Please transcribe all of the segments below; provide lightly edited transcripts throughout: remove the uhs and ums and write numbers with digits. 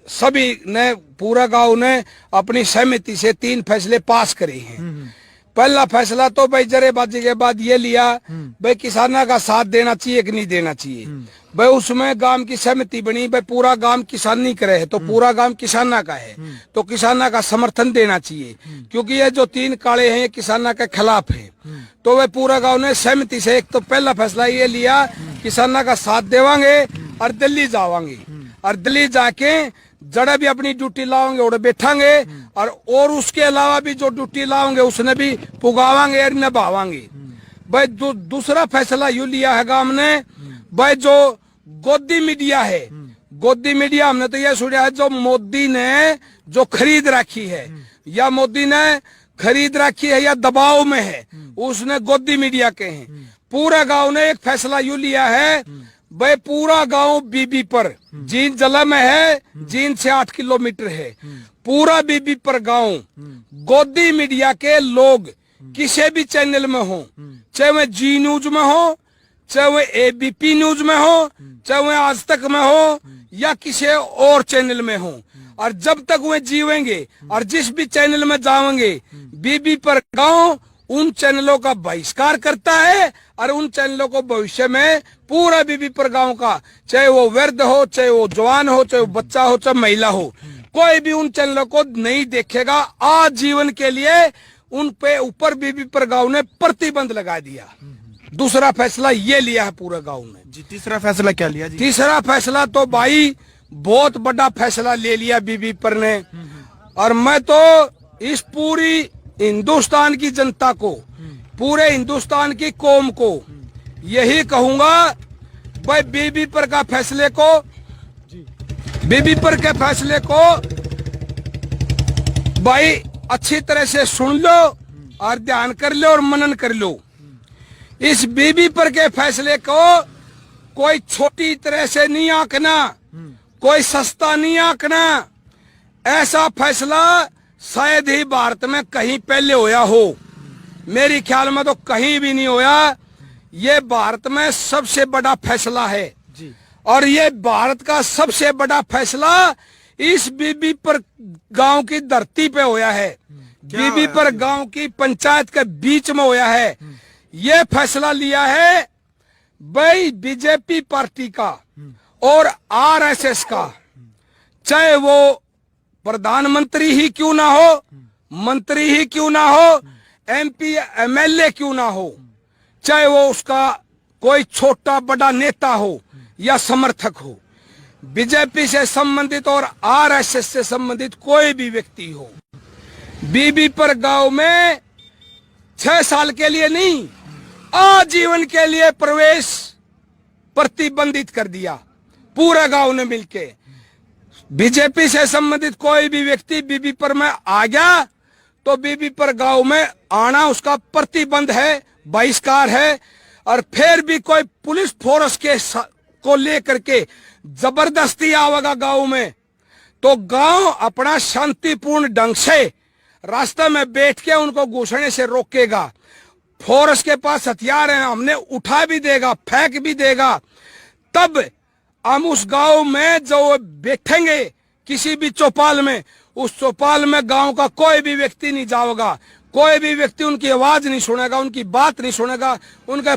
सभी ने, पूरा गांव ने अपनी सहमति से 3 फैसले पास करे हैं। पहला फैसला तो भाई जरेबाजी के बाद ये लिया भाई किसानों का साथ देना चाहिए कि नहीं देना चाहिए। भाई उसमें गांव की सहमति बनी, भाई पूरा गांव किसानी करे है तो पूरा गांव किसाना का है तो किसाना का समर्थन देना चाहिए, क्योंकि ये जो 3 काले हैं ये किसाना के खिलाफ है। तो वह पूरा गांव ने सहमति से एक तो पहला फैसला ये लिया किसाना का साथ देवांगे और दिल्ली जावांगे और दिल्ली जाके जड़े भी अपनी ड्यूटी लाओगे और बैठांगे और उसके अलावा भी जो ड्यूटी लाओगे उसने भी पुगावांगे और निभावांगे। भाई दूसरा फैसला यू लिया है गांव ने, भाई जो गोदी मीडिया है, गोदी मीडिया हमने तो यह सुना है जो मोदी ने जो खरीद रखी है या मोदी ने खरीद रखी है या दबाव में है, उसने गोदी मीडिया के हैं। पूरा गांव ने एक फैसला यू लिया है भाई पूरा गांव बीबी पर, जींद जिला में है, जींद से 8 किलोमीटर है, पूरा बीबी पर गांव गोदी मीडिया के लोग किसी भी चैनल में हो, चाहे वह जी न्यूज में हो, चाहे वह एबीपी न्यूज में हो, चाहे वह आज तक में हो या किसी और चैनल में हो, और जब तक वे जीवेंगे और जिस भी चैनल में जाएंगे बीबी पर गांव उन चैनलों का बहिष्कार करता है और उन चैनलों को भविष्य में पूरा बीबी पर गांव का, चाहे वो वृद्ध हो, चाहे वो जवान हो, चाहे वो बच्चा हो, चाहे महिला हो, कोई भी उन चैनलों को नहीं देखेगा। आजीवन के लिए उन पे ऊपर बीबी पर गांव ने प्रतिबंध लगा दिया। दूसरा फैसला ये लिया है पूरा गांव ने जी। तीसरा फैसला क्या लिया जी? तीसरा फैसला तो भाई बहुत बड़ा फैसला ले लिया बीबी पर ने, और मैं तो इस पूरी हिंदुस्तान की जनता को, पूरे हिंदुस्तान की कौम को यही कहूंगा भाई बीबी पर का फैसले को, बीबी पर के फैसले को भाई अच्छी तरह से सुन लो और ध्यान कर लो और मनन कर लो। इस बीबी पर के फैसले को कोई छोटी तरह से नहीं आंकना, कोई सस्ता नहीं आंकना। ऐसा फैसला शायद ही भारत में कहीं पहले होया हो, मेरी ख्याल में तो कहीं भी नहीं होया। ये भारत में सबसे बड़ा फैसला है जी। और ये भारत का सबसे बड़ा फैसला इस बीबी पर गांव की धरती पे होया है, बीबी पर गांव की पंचायत के बीच में होया है। ये फैसला लिया है भाई बीजेपी पार्टी का और आरएसएस का, चाहे वो प्रधानमंत्री ही क्यों ना हो, मंत्री ही क्यों ना हो, एमपी एमएलए क्यों ना हो, चाहे वो उसका कोई छोटा बड़ा नेता हो या समर्थक हो, बीजेपी से संबंधित और आरएसएस से संबंधित कोई भी व्यक्ति हो, बीबी पर गांव में 6 साल के लिए नहीं आजीवन के लिए प्रवेश प्रतिबंधित कर दिया। पूरा गांव ने मिलके, बीजेपी से संबंधित कोई भी व्यक्ति बीबी पर में आ गया तो बीबी पर गांव में आना उसका प्रतिबंध है, बहिष्कार है। और फिर भी कोई पुलिस फोर्स के को लेकर के जबरदस्ती आवेगा गांव में तो गांव अपना शांतिपूर्ण ढंग से रास्ते में बैठ के उनको घुसने से रोकेगा। फोर्स के पास हथियार हैं, हमने उठा भी देगा, फेंक भी देगा, तब हम उस गांव में जो बैठेंगे किसी भी चौपाल में, उस चौपाल में गांव का कोई भी व्यक्ति नहीं जाएगा, कोई भी व्यक्ति उनकी आवाज नहीं सुनेगा, उनकी बात नहीं सुनेगा। उनका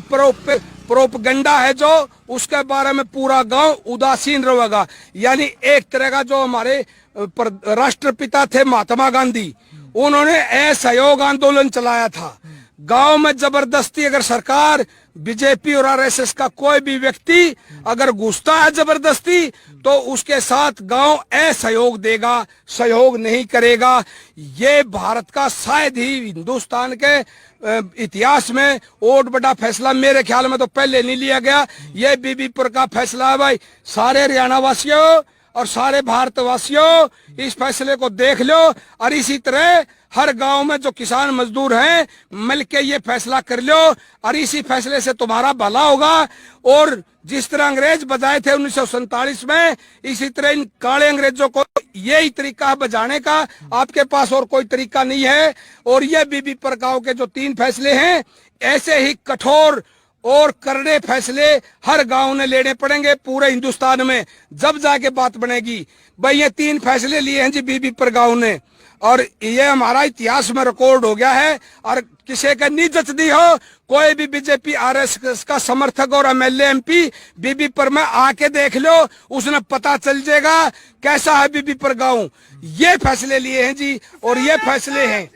प्रोपगंडा है जो, उसके बारे में पूरा गांव उदासीन रहेगा। यानी एक तरह का जो हमारे राष्ट्रपिता थे महात्मा गांधी, उन्होंने असहयोग आंदोलन चलाया था। गांव में जबरदस्ती अगर सरकार बीजेपी और आरएसएस का कोई भी व्यक्ति अगर घुसता है जबरदस्ती तो उसके साथ गांव असहयोग देगा, सहयोग नहीं करेगा। ये भारत का शायद ही हिंदुस्तान के इतिहास में और बड़ा फैसला मेरे ख्याल में तो पहले नहीं लिया गया। ये बीबीपुर का फैसला है भाई। सारे हरियाणा वासियों और सारे भारतवासियों इस फैसले को देख लो और इसी तरह हर गांव में जो किसान मजदूर हैं मिलके ये फैसला कर लो और इसी फैसले से तुम्हारा भला होगा। और जिस तरह अंग्रेज बजाए थे 1947 में, इसी तरह इन काले अंग्रेजों को यही तरीका बजाने का, आपके पास और कोई तरीका नहीं है। और ये बीबी पर गांव के जो 3 फैसले हैं ऐसे ही कठोर और करड़े फैसले हर गांव ने लेने पड़ेंगे पूरे हिंदुस्तान में, जब जाके बात बनेगी। भाई ये 3 फैसले लिए हैं जी बीबी परगांव ने, और ये हमारा इतिहास में रिकॉर्ड हो गया है। और किसी का निजत दी हो, कोई भी बीजेपी आरएसएस का समर्थक और एमएलए एमपी बीबी पर में आके देख लो, उसने पता चल जाएगा कैसा है बीबी परगांव। ये फैसले लिए हैं जी, और ये फैसले हैं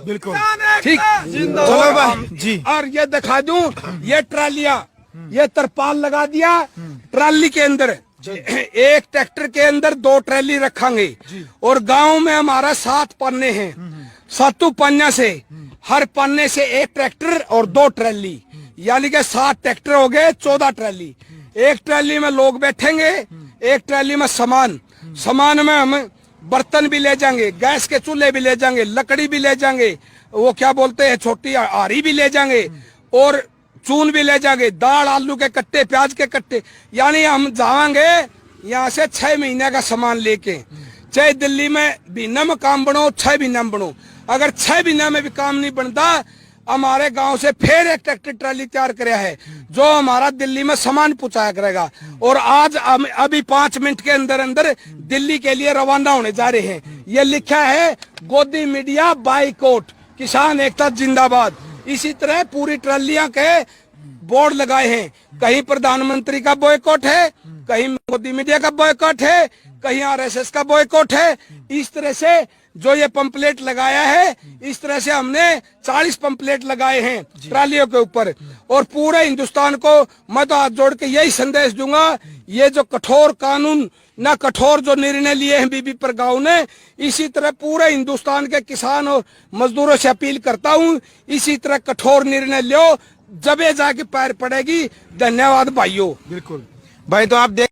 बिल्कुल ठीक। चलो भाई जी। और ये दिखा दूं, ये ट्रालियां, ये तरपाल लगा दिया ट्राली के अंदर, एक ट्रैक्टर के अंदर 2 ट्रैली रखेंगे। और गांव में हमारा 7 पन्ने हैं, 7 पन्ने से हर पन्ने से 1 ट्रैक्टर और 2 ट्रैली, यानी कि 7 ट्रैक्टर हो गए, 14 ट्रैली। एक ट्रैली में लोग बैठेंगे, एक ट्रैली में सामान में हम बर्तन भी ले जाएंगे, गैस के चूल्हे भी ले जाएंगे, लकड़ी भी ले जाएंगे, वो क्या बोलते हैं छोटी आरी भी ले जाएंगे, और चून भी ले जाएंगे, दाल आलू के कट्टे, प्याज के कट्टे। यानी हम जाएंगे यहाँ से 6 महीने का सामान लेके, चाहे दिल्ली में महीना में काम बनो, 6 महीना में बनो। अगर 6 महीना में भी काम नहीं बनता, हमारे गांव से फिर एक ट्रैक्टर ट्राली तैयार कराया है जो हमारा दिल्ली में सामान पहुंचाया करेगा। और आज अभी 5 मिनट के अंदर अंदर दिल्ली के लिए रवाना होने जा रहे हैं। ये लिखा है गोदी मीडिया बाइकआउट, किसान एकता जिंदाबाद। इसी तरह पूरी ट्रालियां के बोर्ड लगाए हैं, कहीं प्रधानमंत्री का बॉयकॉट है, कहीं मोदी मीडिया का बॉयकॉट है, कहीं आरएसएस का बॉयकॉट है। इस तरह से जो ये पंपलेट लगाया है, इस तरह से हमने 40 पंपलेट लगाए हैं ट्रालियों के ऊपर। और पूरे हिंदुस्तान को मैं तो हाथ जोड़ के यही संदेश दूंगा, ये जो कठोर कानून ना कठोर जो निर्णय लिए हैं बीबी परगांव ने, इसी तरह पूरे हिंदुस्तान के किसान और मजदूरों से अपील करता हूं, इसी तरह कठोर निर्णय लो, जबे जाके पैर पड़ेगी। धन्यवाद भाइयों। बिल्कुल भाई, तो आप देख